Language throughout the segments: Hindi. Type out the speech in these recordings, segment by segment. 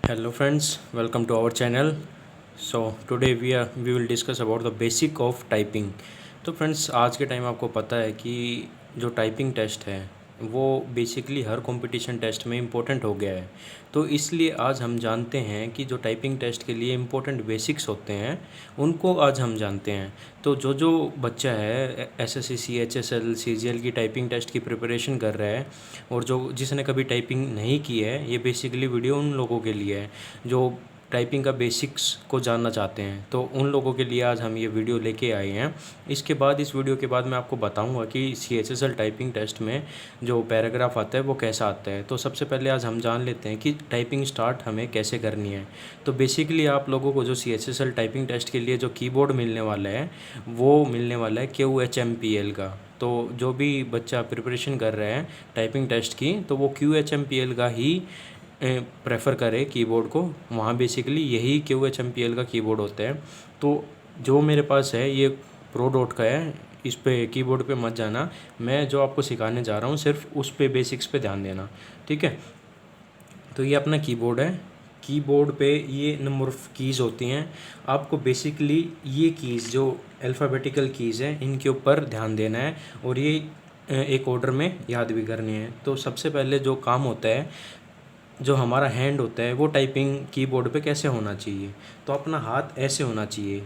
Hello friends, welcome to our channel. So today we will discuss about the basic of typing. तो फ्रेंड्स आज के टाइम आपको पता है कि जो टाइपिंग टेस्ट है वो बेसिकली हर कंपटीशन टेस्ट में इम्पोर्टेंट हो गया है। तो इसलिए आज हम जानते हैं कि जो टाइपिंग टेस्ट के लिए इम्पोर्टेंट बेसिक्स होते हैं उनको आज हम जानते हैं। तो जो बच्चा है एसएससी सीएचएसएल सीजीएल की टाइपिंग टेस्ट की प्रिपरेशन कर रहा है और जो जिसने कभी टाइपिंग नहीं की है, ये बेसिकली वीडियो उन लोगों के लिए है जो टाइपिंग का बेसिक्स को जानना चाहते हैं। तो उन लोगों के लिए आज हम ये वीडियो लेके आए हैं। इस वीडियो के बाद मैं आपको बताऊंगा कि सीएचएसएल टाइपिंग टेस्ट में जो पैराग्राफ आता है वो कैसा आता है। तो सबसे पहले आज हम जान लेते हैं कि टाइपिंग स्टार्ट हमें कैसे करनी है। तो बेसिकली आप लोगों को जो सीएचएसएल टाइपिंग टेस्ट के लिए जो कीबोर्ड मिलने वाला है वो मिलने वाला है QHMPL का। तो जो भी बच्चा प्रिपरेशन कर रहा है टाइपिंग टेस्ट की तो वो QHMPL का ही प्रेफर करें कीबोर्ड को। वहाँ बेसिकली यही QHMPL का कीबोर्ड होता है। तो जो मेरे पास है ये प्रो डॉट का है, इस पे कीबोर्ड पे मत जाना। मैं जो आपको सिखाने जा रहा हूँ सिर्फ उस पे बेसिक्स पे ध्यान देना, ठीक है। तो ये अपना कीबोर्ड है। कीबोर्ड पे ये नंबर ऑफ़ कीज़ होती हैं। आपको बेसिकली ये कीज़ जो अल्फ़ाबेटिकल कीज़ हैं इनके ऊपर ध्यान देना है और ये एक ऑर्डर में याद भी करनी है। तो सबसे पहले जो काम होता है, जो हमारा हैंड होता है वो टाइपिंग कीबोर्ड पे कैसे होना चाहिए। तो अपना हाथ ऐसे होना चाहिए,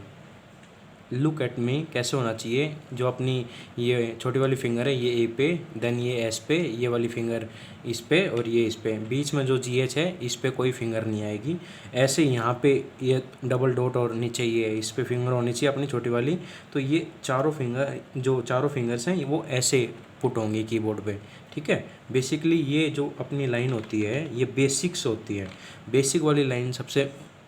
लुक एट मी, कैसे होना चाहिए। जो अपनी ये छोटी वाली फिंगर है ये ए पे, देन ये एस पे, ये वाली फिंगर इस पे और ये इस पे, बीच में जो GH है इस पे कोई फिंगर नहीं आएगी। ऐसे यहाँ पे ये डबल डॉट और नीचे ये इस पे फिंगर होनी चाहिए अपनी छोटी वाली। तो ये चारों फिंगर्स हैं वो ऐसे पुट होंगे कीबोर्ड पे, ठीक है। बेसिकली ये जो अपनी लाइन होती है ये बेसिक्स होती है। बेसिक वाली लाइन सबसे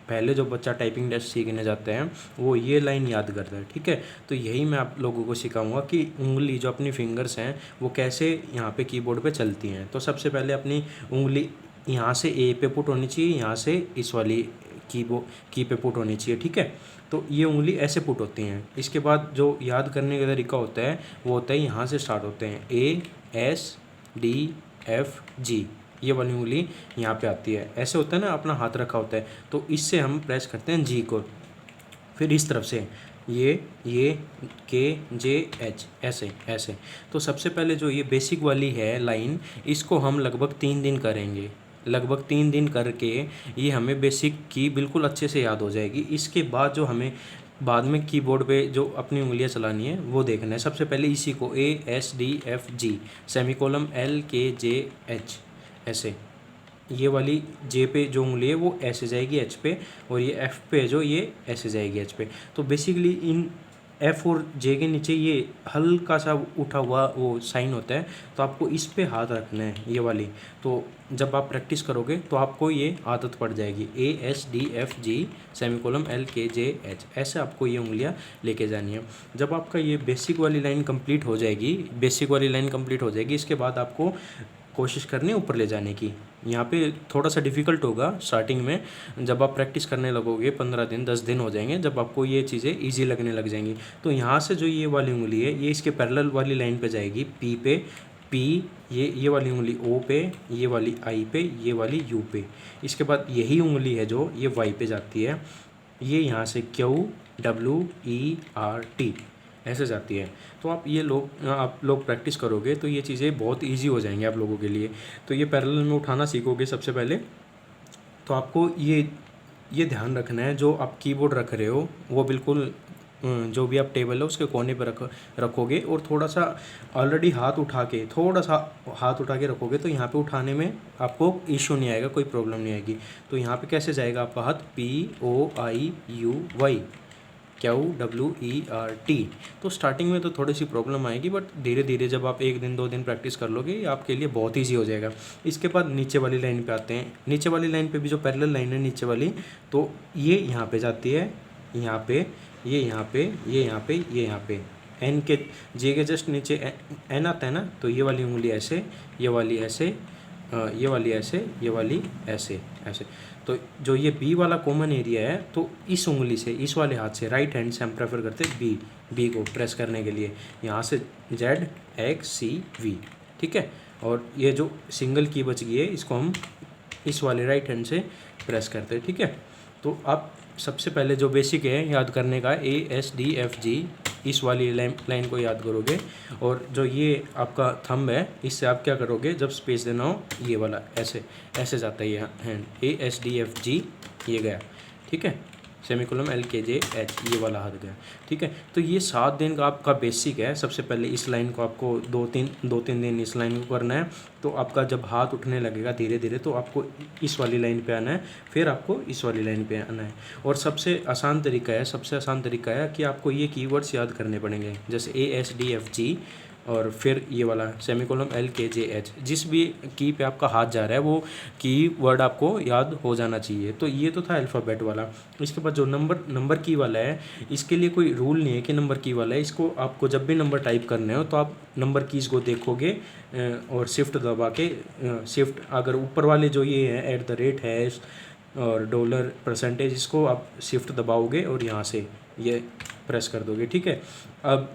पहले जो बच्चा टाइपिंग टेस्ट सीखने जाते हैं वो ये लाइन याद करता है, ठीक है। तो यही मैं आप लोगों को सिखाऊंगा कि उंगली जो अपनी फिंगर्स हैं वो कैसे यहाँ पे कीबोर्ड पे चलती हैं। तो सबसे पहले अपनी उंगली यहाँ से ए पे पुट होनी चाहिए, यहाँ से इस वाली की पे पुट होनी चाहिए, ठीक है। तो ये उंगली ऐसे पुट होती हैं। इसके बाद जो याद करने का तरीका होता है वो होता है यहाँ से स्टार्ट होते हैं ASDFG, ये वाली उंगली यहाँ पे आती है। ऐसे होता है ना, अपना हाथ रखा होता है तो इससे हम प्रेस करते हैं G को। फिर इस तरफ से ये KJH, ऐसे ऐसे। तो सबसे पहले जो ये बेसिक वाली है लाइन, इसको हम लगभग 3 दिन करेंगे। लगभग 3 दिन करके ये हमें बेसिक की बिल्कुल अच्छे से याद हो जाएगी। इसके बाद जो हमें बाद में कीबोर्ड पे जो अपनी उंगलियां चलानी है वो देखना है। सबसे पहले इसी को ASDFG सेमीकोलम LKJH, ऐसे। ये वाली जे पे जो उंगली है वो ऐसे जाएगी H पे, और ये F पे जो ये ऐसे जाएगी H पे। तो बेसिकली इन F और J के नीचे ये हल्का सा उठा हुआ वो साइन होता है, तो आपको इस पे हाथ रखना है, ये वाली। तो जब आप प्रैक्टिस करोगे तो आपको ये आदत पड़ जाएगी, ASDFG सेमीकोलम LKJH, ऐसे आपको ये उंगलियां लेके जानी है। जब आपका ये बेसिक वाली लाइन कंप्लीट हो जाएगी, इसके बाद आपको कोशिश करनी है ऊपर ले जाने की। यहाँ पे थोड़ा सा डिफ़िकल्ट होगा स्टार्टिंग में। जब आप प्रैक्टिस करने लगोगे 15 दिन 10 दिन हो जाएंगे, जब आपको ये चीज़ें इजी लगने लग जाएंगी। तो यहाँ से जो ये वाली उंगली है ये इसके पैरेलल वाली लाइन पे जाएगी, पी पे, ये वाली उंगली O पे, ये वाली I पे, ये वाली U पे। इसके बाद यही उंगली है जो ये Y पे जाती है, ये यहाँ से QWERT ऐसे जाती है। तो आप लोग प्रैक्टिस करोगे तो ये चीज़ें बहुत इजी हो जाएंगी आप लोगों के लिए। तो ये पैरेलल में उठाना सीखोगे सबसे पहले। तो आपको ये ध्यान रखना है, जो आप कीबोर्ड रख रहे हो वो बिल्कुल जो भी आप टेबल है उसके कोने पर रखोगे, और थोड़ा सा हाथ उठा के रखोगे तो यहाँ पे उठाने में आपको इशू नहीं आएगा, कोई प्रॉब्लम नहीं आएगी। तो यहाँ पे कैसे जाएगा आपका हाथ, POIUY QWERT। तो स्टार्टिंग में तो थोड़ी सी प्रॉब्लम आएगी, बट धीरे धीरे जब आप 1 दिन 2 दिन प्रैक्टिस कर लोगे ये आपके लिए बहुत ईजी हो जाएगा। इसके बाद नीचे वाली लाइन पे आते हैं। नीचे वाली लाइन पे भी जो पैरेलल लाइन है नीचे वाली, तो ये यहाँ पे जाती है, यहाँ पे, ये यहाँ पे, ये यहाँ पे, ये यहाँ पे। N के J के जस्ट नीचे N आता है ना, तो ये वाली उंगली ऐसे, ये वाली ऐसे, ये वाली ऐसे, ये वाली ऐसे ऐसे। तो जो ये B वाला कॉमन एरिया है, तो इस उंगली से, इस वाले हाथ से, राइट हैंड से हम प्रेफर करते हैं B को प्रेस करने के लिए। यहाँ से ZXCV, ठीक है। और ये जो सिंगल की बच गई है इसको हम इस वाले राइट हैंड से प्रेस करते हैं, ठीक है। तो आप सबसे पहले जो बेसिक है याद करने का, ASDFG, इस वाली लाइन को याद करोगे। और जो ये आपका थंब है, इससे आप क्या करोगे, जब स्पेस देना हो ये वाला ऐसे ऐसे जाता है ये हैंड, ASDFG ये गया, ठीक है। सेमीकोलम LKJH ये वाला हाथ गया, ठीक है। तो ये 7 दिन का आपका बेसिक है। सबसे पहले इस लाइन को आपको दो तीन दिन इस लाइन को करना है। तो आपका जब हाथ उठने लगेगा धीरे धीरे, तो आपको इस वाली लाइन पे आना है, फिर आपको इस वाली लाइन पे आना है। और सबसे आसान तरीका है कि आपको ये कीवर्ड्स याद करने पड़ेंगे, जैसे ASDFG और फिर ये वाला सेमीकोलम LKJH। जिस भी की पे आपका हाथ जा रहा है वो की वर्ड आपको याद हो जाना चाहिए। तो ये तो था अल्फ़ाबेट वाला। इसके बाद जो नंबर की वाला है, इसके लिए कोई रूल नहीं है कि नंबर की वाला है। इसको आपको जब भी नंबर टाइप करने हो तो आप नंबर कीज़ को देखोगे और शिफ्ट दबा के, शिफ्ट अगर ऊपर वाले जो ये हैं @ हैश और डॉलर परसेंटेज, इसको आप शिफ्ट दबाओगे और यहाँ से ये प्रेस कर दोगे, ठीक है। अब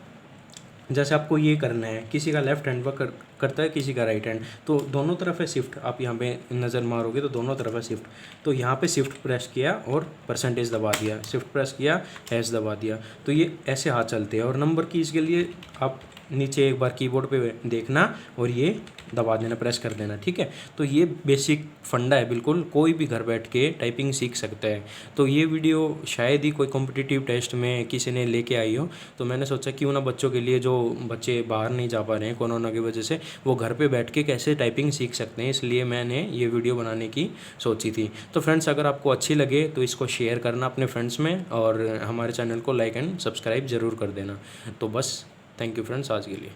जैसे आपको ये करना है, किसी का लेफ्ट हैंड वर्क करता है, किसी का राइट हैंड, तो दोनों तरफ है शिफ्ट। आप यहाँ पे नज़र मारोगे तो दोनों तरफ है शिफ्ट। तो यहाँ पे शिफ्ट प्रेस किया और परसेंटेज दबा दिया, शिफ्ट प्रेस किया, हैश दबा दिया। तो ये ऐसे हाथ चलते हैं। और नंबर की इसके लिए आप नीचे एक बार कीबोर्ड पे देखना और ये दबा देना, प्रेस कर देना, ठीक है। तो ये बेसिक फंडा है, बिल्कुल कोई भी घर बैठ के टाइपिंग सीख सकता है। तो ये वीडियो शायद ही कोई कॉम्पिटिटिव टेस्ट में किसी ने लेके आई हो, तो मैंने सोचा क्यों ना बच्चों के लिए, जो बच्चे बाहर नहीं जा पा रहे हैं कोरोना की वजह से, वो घर पे बैठ के कैसे टाइपिंग सीख सकते हैं, इसलिए मैंने ये वीडियो बनाने की सोची थी। तो फ्रेंड्स, अगर आपको अच्छी लगे तो इसको शेयर करना अपने फ्रेंड्स में, और हमारे चैनल को लाइक एंड सब्सक्राइब ज़रूर कर देना। तो बस, थैंक यू फ्रेंड्स आज के लिए।